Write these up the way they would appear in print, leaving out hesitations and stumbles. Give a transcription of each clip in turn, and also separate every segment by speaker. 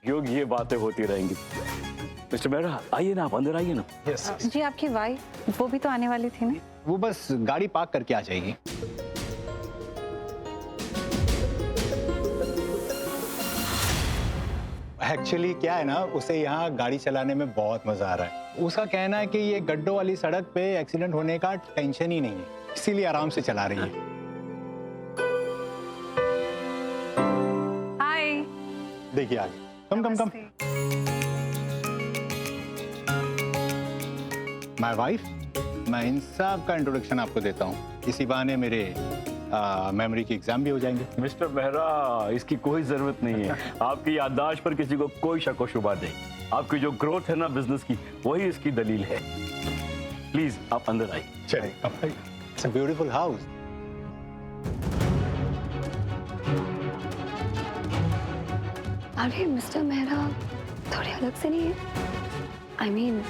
Speaker 1: योग ये बातें होती रहेंगी। मिस्टर मेहरा आइए ना, आप अंदर आइए ना।
Speaker 2: यस।
Speaker 3: जी आपकी वाइफ वो भी तो आने वाली थी ना।
Speaker 2: वो बस गाड़ी पार्क करके आ जाएगी। एक्चुअली क्या है ना, उसे यहाँ गाड़ी चलाने में बहुत मजा आ रहा है। उसका कहना है कि ये गड्ढों वाली सड़क पे एक्सीडेंट होने का टेंशन ही नहीं है, इसीलिए आराम से चला रही है।
Speaker 3: हाय।
Speaker 2: देखिए आगे, कम कम कम। माय वाइफ, मैं इन सब का इंट्रोडक्शन आपको देता हूँ। इसी बहाने मेरे मेमोरी की एग्जाम भी हो जाएंगे।
Speaker 1: मिस्टर मेहरा इसकी कोई जरूरत नहीं है। आपकी याददाश्त पर किसी को कोई शक व शुबा नहीं। आपकी जो ग्रोथ है ना बिजनेस की, वही इसकी दलील है। प्लीज आप अंदर आइए।
Speaker 2: चलिए, इट्स अ ब्यूटीफुल हाउस।
Speaker 4: अरे मिस्टर मेहरा थोड़े अलग से नहीं है? आई मीन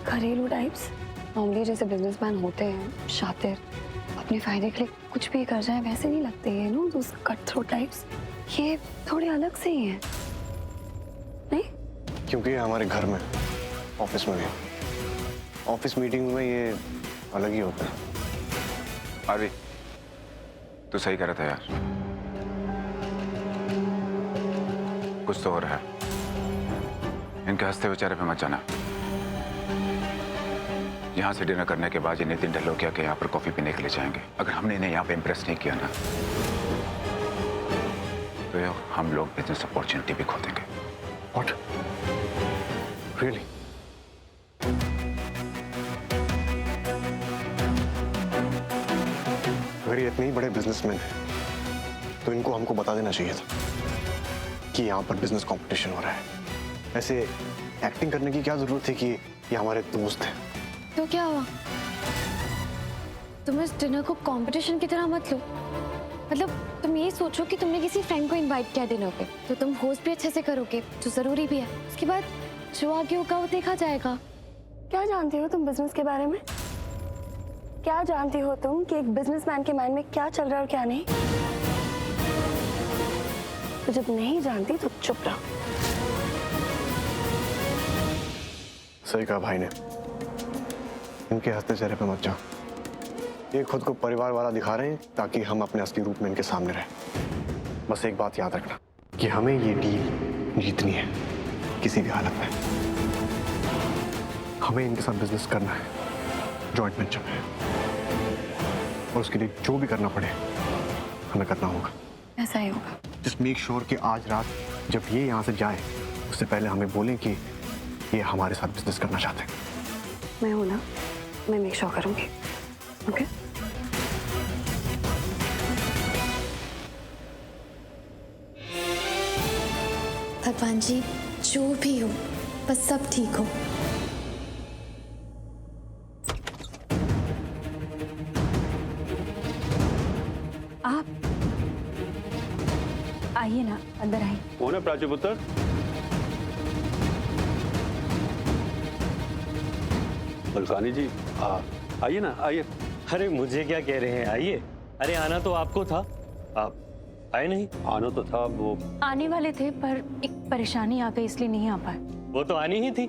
Speaker 4: घरेलू टाइप्स। नॉर्मली जैसे बिजनेसमैन होते हैं, शातिर, अपने फायदे के लिए कुछ भी कर जाए, वैसे नहीं लगते ये नो, दोस कट थ्रोट टाइप्स। ये थोड़े अलग से ही हैं, नहीं?
Speaker 5: क्योंकि ये हमारे घर में, ऑफिस में भी, ऑफिस मीटिंग में ये अलग ही होता है।
Speaker 6: आरवी, तू सही कह रहा था यार, कुछ तो हो रहा है। इनके हंसते हुए चेहरे पे मत जाना। यहाँ से डिनर करने के बाद ये नितिन ढलोकिया के यहाँ पर कॉफी पीने के लिए जाएंगे। अगर हमने इन्हें यहाँ पे इम्प्रेस नहीं किया ना, तो ये हम लोग बिजनेस अपॉर्चुनिटी भी खो देंगे।
Speaker 5: What? Really? अगर ये इतने ही बड़े बिजनेसमैन हैं, तो इनको हमको बता देना चाहिए था कि यहाँ पर बिजनेस कंपटीशन हो रहा है। ऐसे एक्टिंग करने की क्या जरूरत है कि ये हमारे दोस्त हैं।
Speaker 4: तो क्या हुआ? तुम इस डिनर को कंपटीशन की तरह मत लो। मतलब तुम ये सोचो कि तुमने किसी फ्रेंड को इनवाइट किया डिनर पे, तो तुम होस्ट भी अच्छे से करोगे, जो जरूरी भी है। उसके बाद जो आगे होगा वो देखा जाएगा। क्या जानती हो तुम बिजनेस के बारे में? क्या जानती हो तुम कि एक बिजनेसमैन के माइंड में क्या चल रहा है और क्या नहीं? तो जब नहीं जानती तो चुप रहो।
Speaker 5: सही कहा भाई ने, इनके हंसते चेहरे पे मत जाओ। ये खुद को परिवार वाला दिखा रहे हैं ताकि हम अपने असली रूप में इनके सामने रहें। बस एक बात याद रखना कि हमें ये डील जीतनी है किसी भी हालत में। हमें इनके साथ बिजनेस करना है, जॉइंट वेंचर में, और उसके लिए जो भी करना पड़े हमें करना होगा।
Speaker 4: ऐसा ही होगा।
Speaker 5: जस्ट मेक श्योर कि आज रात जब ये यहाँ से जाए, उससे पहले हमें बोलें कि ये हमारे साथ बिजनेस करना चाहते हैं।
Speaker 4: मैं हूं ना, मैं मेक श्योर करूंगी। ओके?
Speaker 7: भगवान जी, जो भी हो बस सब ठीक हो।
Speaker 3: आप आइए ना, अंदर आइए।
Speaker 1: कौन है प्राचीपुत्र? मलकानी जी, आइए ना, आइए।
Speaker 8: अरे मुझे क्या कह रहे हैं, आइए। अरे आना तो आपको था, आप आए नहीं।
Speaker 1: आना तो था, वो
Speaker 3: आने वाले थे पर एक परेशानी आ गई इसलिए नहीं आ पाए।
Speaker 8: वो तो आनी ही थी।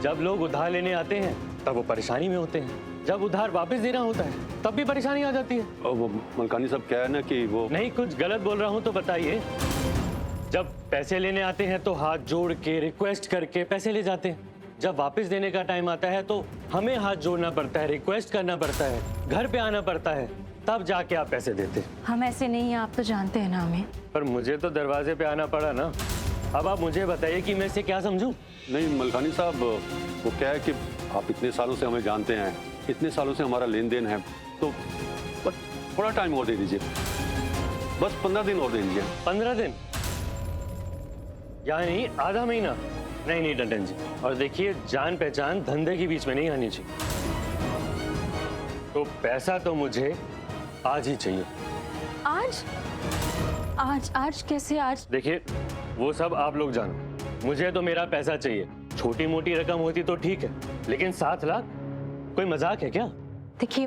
Speaker 8: जब लोग उधार लेने आते हैं तब वो परेशानी में होते हैं, जब उधार वापस देना होता है तब भी परेशानी आ जाती है।
Speaker 1: वो मलकानी साहब क्या है ना कि वो
Speaker 8: नहीं, कुछ गलत बोल रहा हूँ तो बताइए। जब पैसे लेने आते हैं तो हाथ जोड़ के रिक्वेस्ट करके पैसे ले जाते हैं, जब वापस देने का टाइम आता है तो हमें हाथ जोड़ना पड़ता है, रिक्वेस्ट करना पड़ता है, घर पे आना पड़ता है, तब जाके आप पैसे देते हैं।
Speaker 3: हम ऐसे नहीं हैं, आप तो जानते हैं ना हमें।
Speaker 8: पर मुझे तो दरवाजे पे आना पड़ा ना। अब आप मुझे बताइए कि मैं इसे क्या समझूं?
Speaker 1: नहीं मलकानी साहब, वो क्या है कि आप इतने सालों से हमें जानते हैं, इतने सालों से हमारा लेन देन है, तो बस थोड़ा टाइम और दे दीजिए, बस 15 दिन और दे दीजिए।
Speaker 8: 15 दिन यानी आधा महीना? नहीं नहीं टंटन जी, और देखिए जान पहचान धंधे के बीच में नहीं आनी चाहिए। तो पैसा तो मुझे आज ही चाहिए।
Speaker 3: आज? आज आज कैसे आज?
Speaker 8: देखिए वो सब आप लोग जानो, मुझे तो मेरा पैसा चाहिए। छोटी मोटी रकम होती तो ठीक है, लेकिन 7 लाख कोई मजाक है क्या?
Speaker 3: देखिए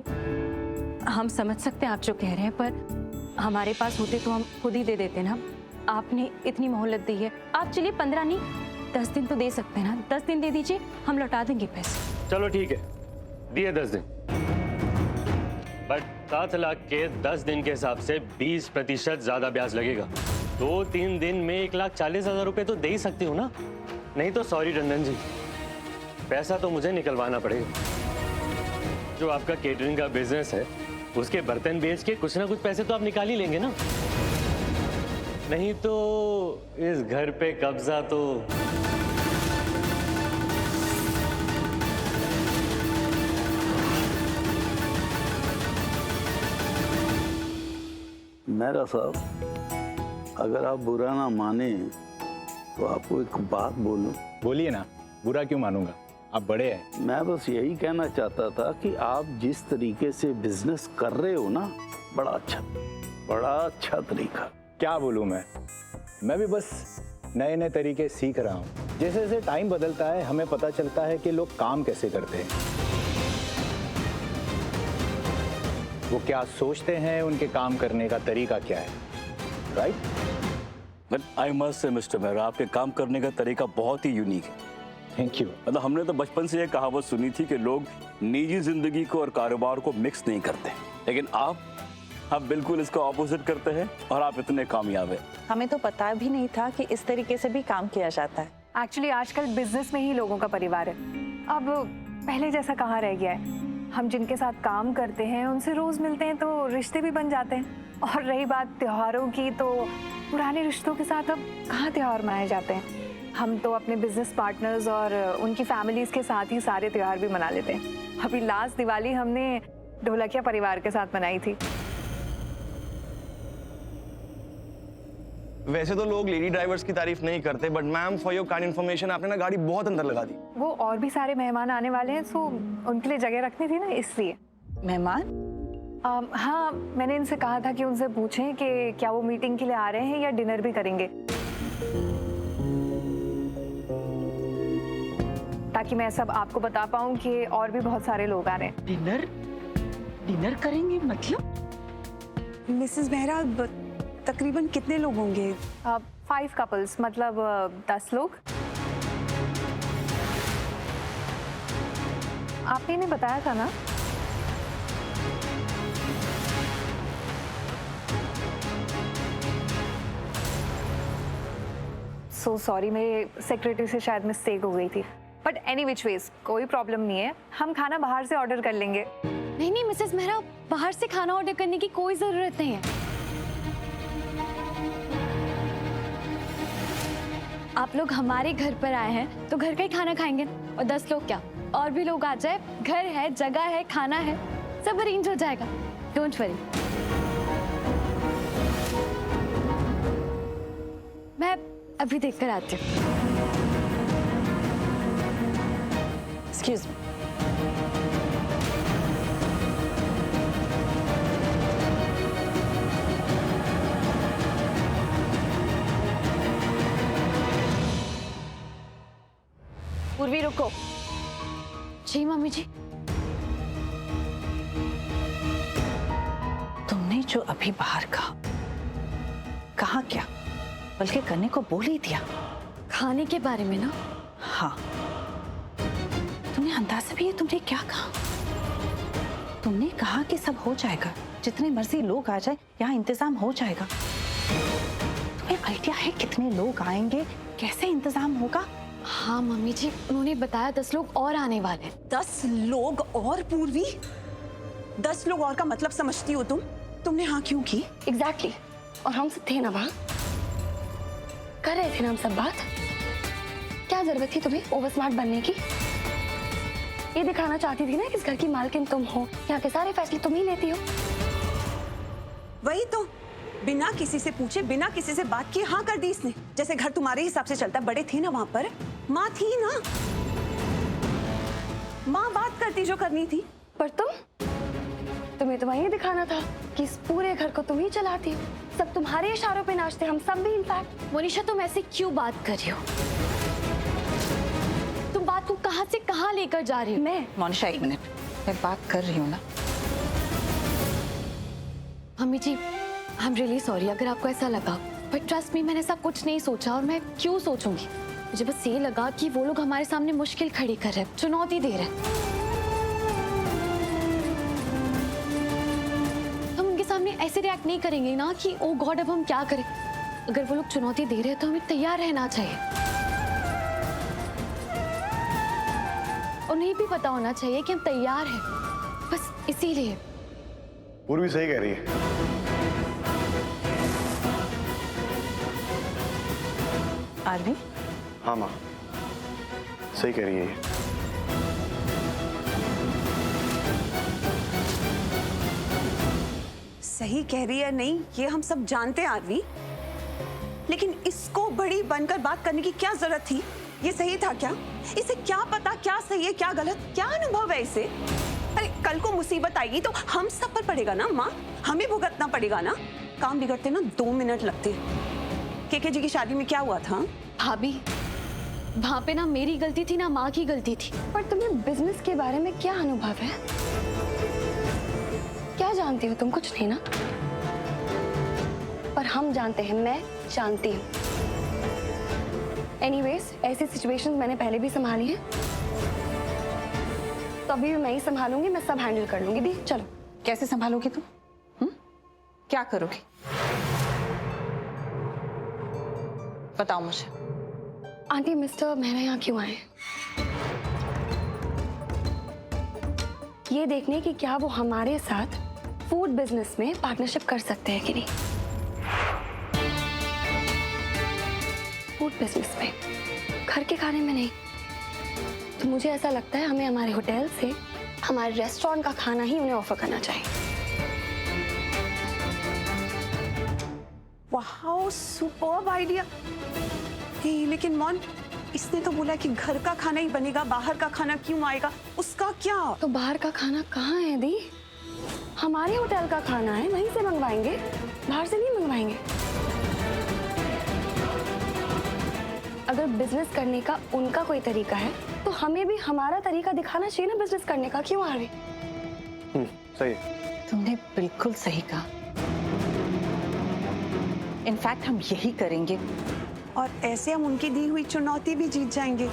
Speaker 3: हम समझ सकते हैं आप जो कह रहे हैं, पर हमारे पास होते तो हम खुद ही दे देते ना। आपने इतनी मोहलत दी है, आप चलिए 15 नहीं 10 दिन तो दे सकते हैं ना। 10 दिन दे दीजिए, हम लौटा देंगे पैसे।
Speaker 8: चलो ठीक है, दिए 10 दिन, बट 7 लाख के 10 दिन के हिसाब से 20% ज्यादा ब्याज लगेगा। 2-3 दिन में 1,40,000 रुपए तो दे ही सकती हूँ ना। नहीं तो सॉरी टंडन जी, पैसा तो मुझे निकलवाना पड़ेगा। जो आपका केटरिंग का बिजनेस है, उसके बर्तन बेच के कुछ ना कुछ पैसे तो आप निकाल ही लेंगे ना। नहीं तो इस घर पे कब्जा तो
Speaker 9: मेहरा साहब, अगर आप बुरा ना माने तो आपको एक बात बोलूं।
Speaker 2: बोलिए ना, बुरा क्यों मानूंगा, आप बड़े हैं।
Speaker 9: मैं बस यही कहना चाहता था कि आप जिस तरीके से बिजनेस कर रहे हो ना, बड़ा अच्छा तरीका।
Speaker 2: क्या बोलूं मैं भी बस नए नए तरीके सीख रहा हूँ। जैसे जैसे टाइम बदलता है हमें पता चलता है कि लोग काम कैसे करते हैं, वो क्या सोचते हैं, उनके काम करने का तरीका क्या है, right?
Speaker 10: But I must say mister Mehra, आपके काम करने का तरीका बहुत ही यूनिक है।
Speaker 2: Thank you.
Speaker 10: मतलब हमने तो बचपन से ये कहावत सुनी थी कि लोग निजी जिंदगी को और कारोबार को मिक्स नहीं करते, लेकिन आप बिल्कुल इसको ऑपोजिट करते हैं और आप इतने कामयाब हैं।
Speaker 11: हमें तो पता भी नहीं था कि इस तरीके से भी काम किया जाता है।
Speaker 12: एक्चुअली आजकल बिजनेस में ही लोगों का परिवार है। अब पहले जैसा कहाँ रह गया है। हम जिनके साथ काम करते हैं उनसे रोज मिलते हैं तो रिश्ते भी बन जाते हैं। और रही बात त्योहारों की, तो पुराने रिश्तों के साथ अब कहाँ त्योहार मनाए जाते हैं। हम तो अपने बिजनेस पार्टनर्स और उनकी फैमिलीज के साथ ही सारे त्योहार भी मना लेते हैं। अभी लास्ट दिवाली हमने ढोलकिया परिवार के साथ मनाई थी।
Speaker 13: वैसे तो लोग लेडी ड्राइवर्स की तारीफ नहीं करते, but ma'am for your kind information, आपने ना गाड़ी बहुत अंदर लगा दी।
Speaker 12: वो और भी सारे मेहमान आने वाले हैं, सो उनके लिए जगह रखनी थी ना, इसलिए।
Speaker 11: मेहमान?
Speaker 12: हाँ, मैंने इनसे कहा था कि उनसे पूछें कि क्या वो मीटिंग के लिए आ रहे हैं या डिनर भी करेंगे, ताकि मैं सब आपको बता पाऊं कि और भी बहुत सारे लोग आ रहे हैं।
Speaker 11: डिनर करेंगे मतलब?
Speaker 14: मिसेस मेहरा, तकरीबन कितने लोग होंगे?
Speaker 12: 5 कपल्स, मतलब 10 लोग। आपने नहीं बताया था ना? सो सॉरी, मेरे सेक्रेटरी से शायद मिस्टेक हो गई थी। बट एनी विच वेज कोई प्रॉब्लम नहीं है, हम खाना बाहर से ऑर्डर कर लेंगे।
Speaker 3: नहीं मिसेस मेहरा, बाहर से खाना ऑर्डर करने की कोई जरूरत नहीं है। आप लोग हमारे घर पर आए हैं तो घर का ही खाना खाएंगे। और 10 लोग क्या, और भी लोग आ जाए, घर है, जगह है, खाना है, सब अरेंज हो जाएगा। Don't worry. मैं अभी देख कर आती हूँ।
Speaker 11: Excuse me.
Speaker 3: पूर्वी रुको। जी मम्मी जी।
Speaker 11: तुमने जो अभी बाहर कहा क्या, बल्कि करने को बोल ही दिया।
Speaker 3: खाने के बारे में ना?
Speaker 11: हाँ, तुमने अंदाजा भी है तुमने क्या कहा? तुमने कहा कि सब हो जाएगा, जितने मर्जी लोग आ जाए यहाँ इंतजाम हो जाएगा। तुम्हें आइडिया है कितने लोग आएंगे, कैसे इंतजाम होगा?
Speaker 3: हाँ मम्मी जी, उन्होंने बताया 10 लोग और आने वाले।
Speaker 14: 10 लोग और? पूर्वी, 10 लोग और का मतलब समझती हो तुम? तुमने हाँ क्यों की?
Speaker 4: एग्जैक्टली। और हम सब थे ना वहाँ, कर रहे थे ना हम सब बात। क्या जरूरत थी तुम्हें ओवर स्मार्ट बनने की? ये दिखाना चाहती थी ना कि इस घर की मालकिन तुम हो, यहाँ के सारे फैसले तुम ही लेती हो।
Speaker 14: वही तो, बिना किसी से पूछे, बिना किसी से बात किए हाँ कर दी इसने। जैसे घर तुम्हारे हिसाब से चलता। बड़े थे ना वहां पर, माँ थी ना, माँ बात करती जो करनी थी।
Speaker 4: पर तुम्हें तो वही दिखाना था कि इस पूरे घर को तुम ही चलाती हो, सब तुम्हारे इशारों पे नाचते, हम सब भी इनफैक्ट।
Speaker 3: मोनिशा, तुम ऐसे क्यों बात कर रही हो? तुम बात को कहां से कहां लेकर जा रही हो?
Speaker 11: मैं मोनिशा, 1 मिनट, मैं बात कर रही हूँ ना।
Speaker 3: मम्मी जी, आई एम रियली सॉरी अगर आपको ऐसा लगा, बट ट्रस्ट मी, मैंने ऐसा कुछ नहीं सोचा, और मैं क्यों सोचूंगी। मुझे बस ये लगा कि वो लोग हमारे सामने मुश्किल खड़ी कर रहे हैं, चुनौती दे रहे हैं। हम उनके सामने ऐसे रिएक्ट नहीं करेंगे ना कि ओ गॉड अब हम क्या करें। अगर वो लोग चुनौती दे रहे हैं तो हमें तैयार रहना चाहिए, उन्हें भी पता होना चाहिए कि हम तैयार हैं। बस इसीलिए।
Speaker 5: पूर्वी सही कह रही है।
Speaker 11: आरवी?
Speaker 5: हाँ माँ, सही कह रही है ये।
Speaker 14: सही कह रही है नहीं, ये हम सब जानते हैं आरवी, लेकिन इसको बड़ी बनकर बात करने की क्या जरूरत थी? ये सही था क्या? इसे क्या पता क्या सही है क्या गलत? क्या अनुभव है इसे? अरे कल को मुसीबत आएगी तो हम सब पर पड़ेगा ना माँ, हमें भुगतना पड़ेगा ना। काम बिगड़ते ना 2 मिनट लगते। केके जी की शादी में क्या हुआ था?
Speaker 3: भाभी, वहां पे ना मेरी गलती थी ना माँ की गलती थी।
Speaker 4: पर तुम्हें बिजनेस के बारे में क्या अनुभव है? क्या जानती हो तुम? कुछ नहीं ना। पर हम जानते हैं, मैं जानती हूँ। एनीवेज, ऐसी सिचुएशंस मैंने पहले भी संभाली हैं, तो अभी भी मैं ही संभालूंगी, मैं सब हैंडल कर लूंगी। दी चलो।
Speaker 11: कैसे संभालोगी तुम? क्या करोगी? बताओ मुझे।
Speaker 4: आंटी, मिस्टर मेहरा यहाँ क्यों आए? ये देखने कि क्या वो हमारे साथ फूड बिजनेस में पार्टनरशिप कर सकते हैं कि नहीं। फूड बिजनेस में, घर के खाने में नहीं। तो मुझे ऐसा लगता है हमें हमारे होटल से हमारे रेस्टोरेंट का खाना ही उन्हें ऑफर करना चाहिए।
Speaker 14: वाह, सुपर्ब आइडिया। लेकिन मॉन, इसने तो बोला कि घर का खाना ही बनेगा, बाहर का खाना क्यों आएगा? उसका क्या?
Speaker 4: तो बाहर का खाना कहाँ है दी? हमारे होटल का खाना है, वहीं से मंगवाएंगे, बाहर से नहीं मंगवाएंगे। अगर बिजनेस करने का उनका कोई तरीका है तो हमें भी हमारा तरीका दिखाना चाहिए ना बिजनेस करने का। क्यों आरवी?
Speaker 5: सही।
Speaker 11: तुमने बिल्कुल सही कहा। इनफैक्ट हम यही करेंगे,
Speaker 14: और ऐसे हम उनकी दी हुई चुनौती भी जीत जाएंगे।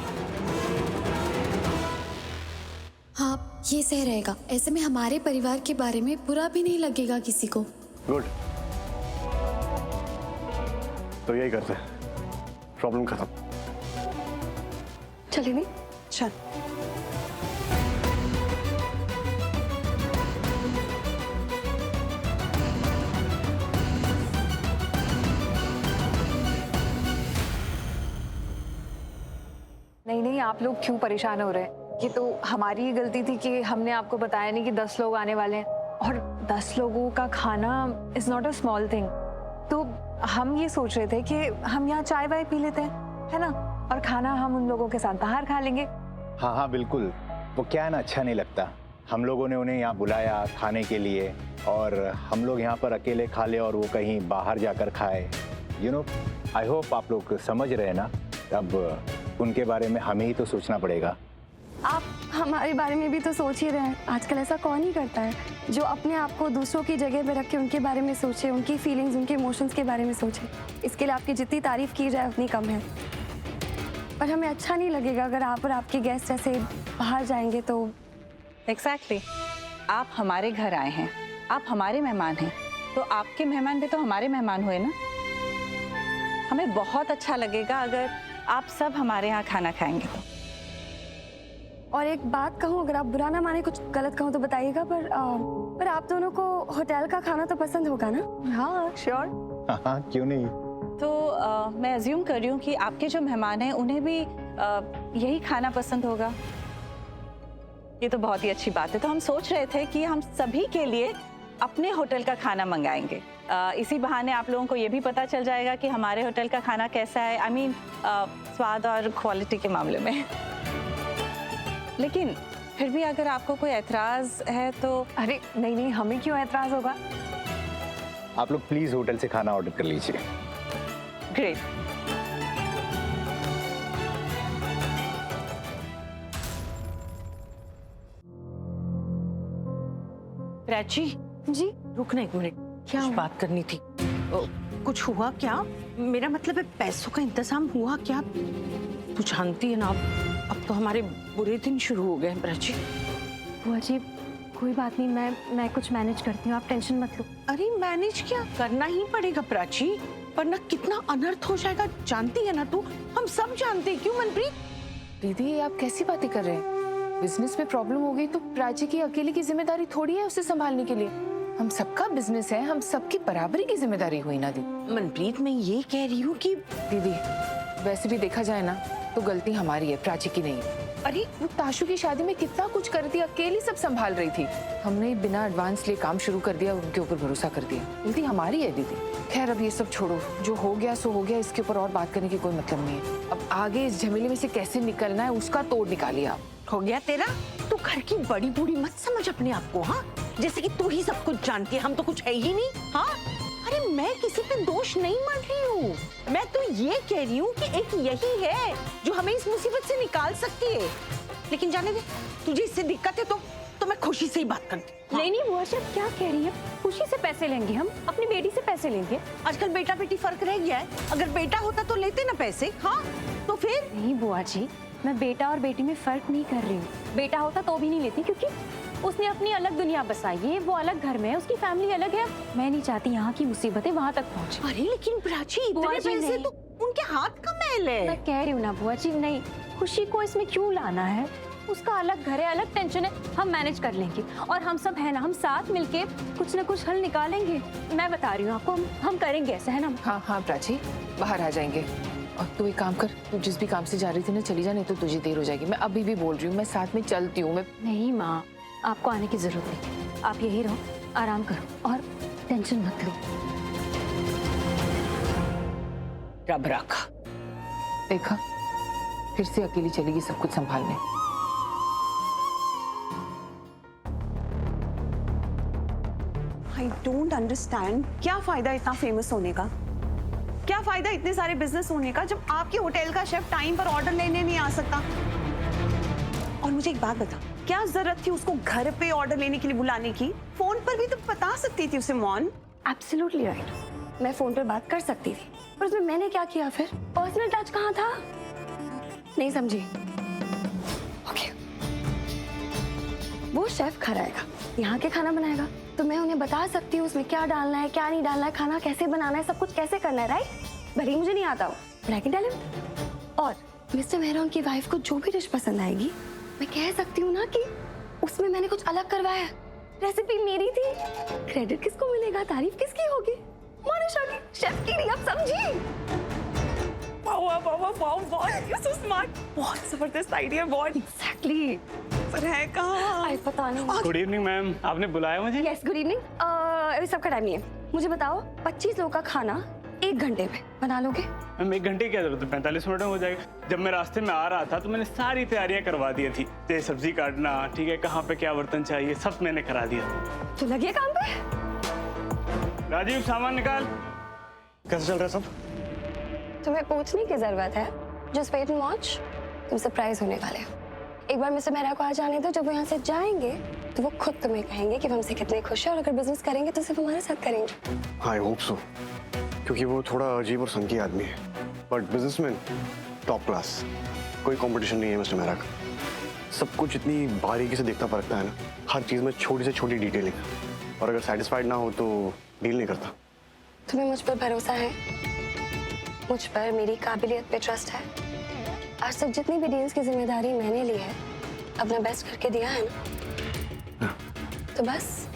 Speaker 7: हाँ, ये सही रहेगा। ऐसे में हमारे परिवार के बारे में बुरा भी नहीं लगेगा किसी को।
Speaker 5: गुड, तो यही करते हैं, प्रॉब्लम खत्म।
Speaker 4: चलिए नहीं,
Speaker 14: चल।
Speaker 12: नहीं, आप लोग क्यों परेशान हो रहे हैं? ये तो हमारी ही गलती थी कि हमने आपको बताया नहीं कि 10 लोग आने वाले हैं, और 10 लोगों का खाना is not a small thing. तो हम ये सोच रहे थे कि हम यहाँ चाय वाय पी लेते हैं, है ना, और खाना हम उन लोगों के साथ बाहर खा लेंगे।
Speaker 2: हाँ हाँ बिल्कुल। वो क्या है ना, अच्छा नहीं लगता। हम लोगों ने उन्हें यहाँ बुलाया खाने के लिए, और हम लोग यहाँ पर अकेले खा ले और वो कहीं बाहर जाकर खाए। यू नो, आई होप आप लोग समझ रहे हैं ना। अब उनके बारे में हमें ही तो सोचना पड़ेगा।
Speaker 4: आप हमारे बारे में भी तो सोच ही रहे हैं। आजकल ऐसा कौन ही करता है जो अपने आप को दूसरों की जगह पे रख के उनके बारे में सोचे, उनकी फीलिंग्स, उनके इमोशंस के बारे में सोचे। इसके लिए आपकी जितनी तारीफ की जाए उतनी कम है। पर हमें अच्छा नहीं लगेगा अगर आप और आपके गेस्ट ऐसे बाहर जाएंगे तो।
Speaker 11: एग्जैक्टली। आप हमारे घर आए हैं, आप हमारे मेहमान हैं, तो आपके मेहमान भी तो हमारे मेहमान हुए ना। हमें बहुत अच्छा लगेगा अगर आप सब हमारे यहाँ खाना खाएंगे तो।
Speaker 4: और एक बात कहूँ, अगर आप बुरा ना माने, कुछ गलत कहूँ तो बताइएगा, पर आप दोनों को होटल का खाना तो पसंद होगा ना?
Speaker 12: हाँ श्योर।
Speaker 2: हाँ, क्यों नहीं।
Speaker 11: तो मैं अज्यूम कर रही हूँ कि आपके जो मेहमान हैं उन्हें भी यही खाना पसंद होगा। ये तो बहुत ही अच्छी बात है। तो हम सोच रहे थे कि हम सभी के लिए अपने होटल का खाना मंगाएंगे। इसी बहाने आप लोगों को ये भी पता चल जाएगा कि हमारे होटल का खाना कैसा है। आई मीन स्वाद और क्वालिटी के मामले में। लेकिन फिर भी अगर आपको कोई एतराज है तो।
Speaker 12: अरे नहीं, हमें क्यों एतराज होगा?
Speaker 2: आप लोग प्लीज होटल से खाना ऑर्डर कर लीजिए।
Speaker 11: ग्रेट। प्राची
Speaker 4: जी,
Speaker 11: रुकना एक मिनट, क्या बात करनी थी। कुछ हुआ क्या? मेरा मतलब है पैसों का इंतजाम हुआ क्या? तू जानती है ना, अब तो हमारे बुरे दिन शुरू हो गए हैं प्राची।
Speaker 3: बुआ जी कोई बात नहीं, मैं कुछ मैनेज करती हूँ, आप टेंशन मत लो।
Speaker 11: अरे मैनेज क्या, करना ही पड़ेगा प्राची, वरना कितना अनर्थ हो जाएगा। जानती है ना तू, हम सब जानते हैं। क्यों मनप्रीत?
Speaker 15: दीदी ये आप कैसी बातें कर रहे हैं? बिजनेस में प्रॉब्लम हो गई तो प्राची की अकेले की जिम्मेदारी थोड़ी है उसे संभालने के लिए। हम सबका बिजनेस है, हम सबकी बराबरी की जिम्मेदारी हुई ना दीदी।
Speaker 11: मनप्रीत मैं ये कह रही हूँ कि
Speaker 15: दीदी वैसे भी देखा जाए ना तो गलती हमारी है, प्राची की नहीं। अरे वो ताशु की शादी में कितना कुछ करती, अकेली सब संभाल रही थी। हमने बिना एडवांस लिए काम शुरू कर दिया, उनके ऊपर भरोसा कर दिया। गलती हमारी है दीदी। खैर अब ये सब छोड़ो, जो हो गया सो हो गया, इसके ऊपर और बात करने की कोई मतलब नहीं है। अब आगे इस झमेले में से कैसे निकलना है उसका तोड़ निकालिए आप।
Speaker 11: हो गया तेरा? तू घर की बड़ी बूढ़ी मत समझ अपने आप को, हाँ? जैसे कि तू ही सब कुछ जानती है, हम तो कुछ है ही नहीं। हाँ अरे मैं किसी पे दोष नहीं मान रही हूँ, मैं तो ये कह रही हूँ कि एक यही है जो हमें इस मुसीबत से निकाल सकती है। लेकिन जाने दे, तुझे इससे दिक्कत है तो मैं खुशी से ही बात करती हूँ।
Speaker 3: नहीं बुआ जी क्या कह रही है? खुशी से पैसे लेंगे हम, अपनी बेटी से पैसे लेंगे।
Speaker 11: आजकल बेटा बेटी फर्क रह गया है, अगर बेटा होता तो लेते ना पैसे। हाँ तो फिर?
Speaker 3: नहीं बुआ जी, मैं बेटा और बेटी में फर्क नहीं कर रही हूँ। बेटा होता तो भी नहीं लेती, क्योंकि उसने अपनी अलग दुनिया बसाई है, वो अलग घर में है, उसकी फैमिली अलग है। मैं नहीं चाहती यहाँ की मुसीबतें वहाँ तक पहुँचे।
Speaker 11: अरे लेकिन प्राची इतने पैसे तो उनके हाथ का मैल है।
Speaker 3: मैं कह रही हूँ ना बुआ जी, नहीं, खुशी को इसमें क्यों लाना है? उसका अलग घर है, अलग टेंशन है, हम मैनेज कर लेंगे। और हम सब है ना, हम साथ मिलके कुछ न कुछ हल निकालेंगे। मैं बता रही हूँ आपको, हम करेंगे ऐसा, है ना?
Speaker 15: हाँ हाँ प्राची, बाहर आ जाएंगे। और तू एक काम कर, तू जिस भी काम से जा रही थी ना चली जा, नहीं तो तुझे देर हो जाएगी। मैं अभी भी बोल रही हूँ, मैं साथ में चलती हूँ। मैं
Speaker 3: नहीं माँ, आपको आने की जरूरत नहीं, आप यही रहो, आराम करो और टेंशन मत लो।
Speaker 11: रब रखा,
Speaker 15: देखा फिर से अकेली चलेगी सब कुछ संभालने।
Speaker 14: आई डोंट अंडरस्टैंड, क्या फायदा इतना फेमस होने का? क्या फायदा इतने सारे बिजनेस होने का जब आपके होटल का शेफ टाइम पर ऑर्डर लेने नहीं आ सकता? और मुझे एक बात बता, क्या जरूरत थी उसको घर पे ऑर्डर लेने के लिए बुलाने की? फोन पर भी तो बता सकती थी उसे। मॉन
Speaker 4: एब्सोल्युटली राइट, मैं फोन पर बात कर सकती थी, पर उसमें मैंने क्या किया फिर? पर्सनल टच कहाँ था? नहीं समझी? ओके, वो शेफ घर आएगा, यहाँ के खाना बनाएगा, तो मैं उन्हें बता सकती हूँ उसमें क्या डालना है, क्या नहीं डालना है, खाना कैसे बनाना है, सब कुछ कैसे करना है, राइट? भले ही मुझे नहीं आता हो, but I can tell him. और मिस्टर मेहरा उनकी वाइफ को जो भी डिश पसंद आएगी, मैं कह सकती हूँ ना कि उसमें मैंने कुछ अलग करवाया, रेसिपी मेरी थी, क्रेडिट किसको मिलेगा, तारीफ किसकी होगी? मोनिशा की, शेफ की नहीं, आप समझी?
Speaker 14: बहुत जबरदस्त आइडिया, बहुत एग्जैक्टली। पर है कहाँ?
Speaker 4: आई पता नहीं।
Speaker 8: गुड इवनिंग मैम, आपने बुलाया मुझे?
Speaker 4: Yes good evening. अभी सबका टाइम नहीं है, मुझे बताओ 25 लोगों का खाना 1 घंटे में बना लोगे?
Speaker 8: मैम 1 घंटे की क्या जरूरत है, 45 मिनट में हो जाएगा। जब मैं रास्ते में आ रहा था तो मैंने सारी तैयारियां करवा दी थी, जैसे सब्जी काटना, ठीक है, कहाँ पे क्या बर्तन चाहिए, सब मैंने करा दिया।
Speaker 4: तो लगे काम पे?
Speaker 8: राजीव सामान निकाल।
Speaker 5: कैसे चल रहा है सब?
Speaker 4: तुम्हें पूछने की जरूरत है, जस्ट वेट एंड वॉच, तुम सरप्राइज होने वाले हो। एक बार मिस्टर मेहरा को आ जाने दो, जब वो यहाँ से जाएंगे तो वो खुद तुम्हें कहेंगे कि हमसे कितने खुश है, और अगर बिजनेस करेंगे तो सिर्फ हमारे साथ करेंगे।
Speaker 5: आई होप सो, क्योंकि वो थोड़ा अजीब और सनकी आदमी है, बट बिजनेसमैन टॉप क्लास। कोई कंपटीशन नहीं है मिस्टर मेहरा का। सब कुछ इतनी बारीकी से देखता परखता है ना, हर चीज़ में छोटी से छोटी डिटेलिंग, और अगर सेटिस्फाइड ना हो तो डील नहीं करता।
Speaker 4: तुम्हें मुझ पर भरोसा है, मुझ पर मेरी काबिलियत पे ट्रस्ट है। आज तक जितनी भी डील्स की जिम्मेदारी मैंने ली है, अपना बेस्ट करके दिया है ना, तो बस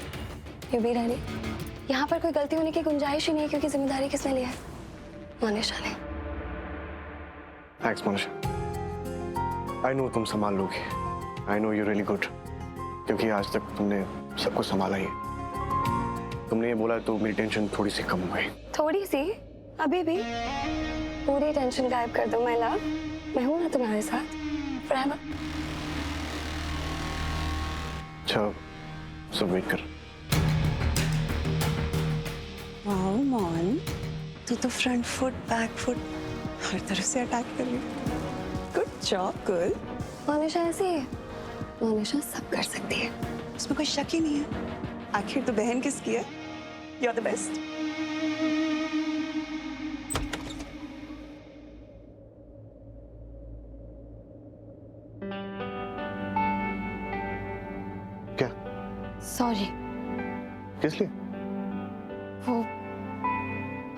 Speaker 4: यू बी रेडी। यहाँ पर कोई गलती होने की गुंजाइश ही नहीं है, क्योंकि जिम्मेदारी किसने लिया है? मोनिशा ने।
Speaker 5: थैंक्स मोनिशा, आई नो तुम संभाल लोगे, I know you really good, क्योंकि आज तक तुमने सब कुछ संभाला ही। तुमने ये बोला तो मेरी टेंशन थोड़ी सी कम हो गई।
Speaker 4: थोड़ी सी? अभी भी? पूरी टेंशन गायब कर दो माय लव, मैं हूं ना तुम्हारे साथ forever।
Speaker 5: अच्छा सब वेट कर।
Speaker 14: वाओ मॉन, तू तो फ्रंट फुट बैक फुट हर तरफ से अटैक कर रही है। Good job girl.
Speaker 4: मोनिशा ऐसी है, मोनिशा सब कर सकती है,
Speaker 14: उसमें कोई शक ही नहीं है। आखिर तो बहन किसकी है? You are the best.
Speaker 7: Sorry.
Speaker 5: किस लिए?
Speaker 7: वो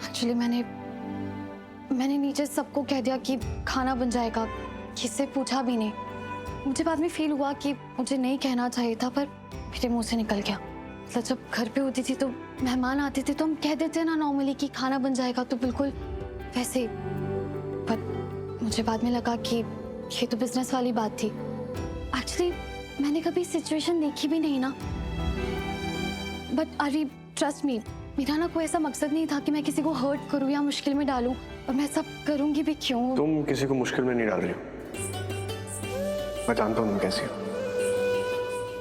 Speaker 7: एक्चुअली मैंने नीचे सबको कह दिया कि खाना बन जाएगा, किससे पूछा भी नहीं। मुझे बाद में फील हुआ कि मुझे नहीं कहना चाहिए था, पर मेरे मुंह से निकल गया। मतलब जब घर पे होती थी तो मेहमान आते थे तो हम कह देते ना नॉर्मली कि खाना बन जाएगा, तो बिल्कुल वैसे। पर मुझे बाद में लगा कि ये तो बिजनेस वाली बात थी। एक्चुअली मैंने कभी सिचुएशन देखी भी नहीं ना। बट अरे ट्रस्ट मी, मेरा ना कोई ऐसा मकसद नहीं था कि मैं किसी को हर्ट करूं या मुश्किल में डालूं, और मैं सब करूंगी भी क्यों।
Speaker 5: तुम किसी को मुश्किल में नहीं डाल रही हो, मैं जानता हूँ तुम कैसी हो।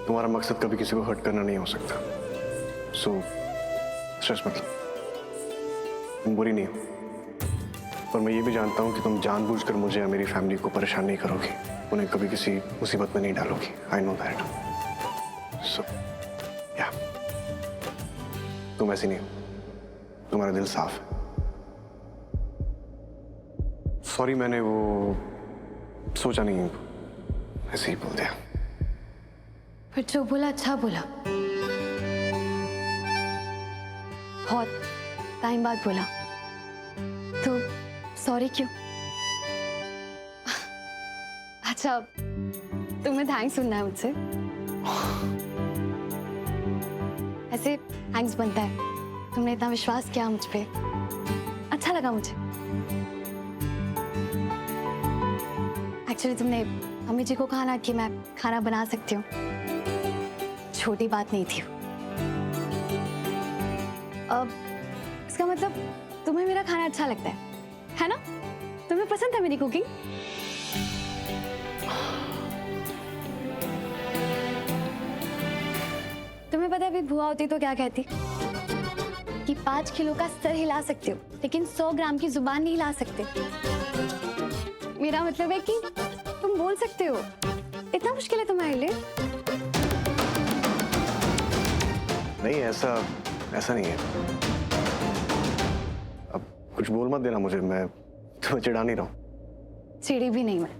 Speaker 5: तुम्हारा मकसद कभी किसी को हर्ट करना नहीं हो सकता। सो स्ट्रेस मत लो, तुम बुरी नहीं हो। पर मैं ये भी जानता हूँ कि तुम जानबूझकर मुझे या मेरी फैमिली को परेशान नहीं करोगी, उन्हें कभी किसी मुसीबत में नहीं डालोगी। I know that. सो या तुम ऐसी नहीं हो, तुम्हारा दिल साफ है। सॉरी, मैंने वो सोचा नहीं, ऐसे ही बोल दिया।
Speaker 7: फिर जो बोला अच्छा बोला, बहुत टाइम बाद बोला, तो सॉरी क्यों? अच्छा, तुम्हें थैंक्स सुनना है मुझसे? ऐसे थैंक्स बनता है, तुमने इतना विश्वास किया मुझ पे, अच्छा लगा मुझे। एक्चुअली तुमने अम्मी जी को कहा ना कि मैं खाना बना सकती हूँ, छोटी बात नहीं थी। अब इसका मतलब तुम्हें मेरा खाना अच्छा लगता है ना? तुम्हें पसंद है मेरी कुकिंग? तुम्हें पता है अभी बुआ होती तो क्या कहती कि 5 किलो का सर हिला सकते हो लेकिन 100 ग्राम की जुबान नहीं हिला सकते। मेरा मतलब है कि तुम बोल सकते हो, इतना मुश्किल है तुम्हारे लिए?
Speaker 5: नहीं, ऐसा नहीं है। अब कुछ बोल मत देना मुझे, मैं तुम्हें चिढ़ा नहीं रहा हूँ।
Speaker 7: चिड़ी भी नहीं मैं।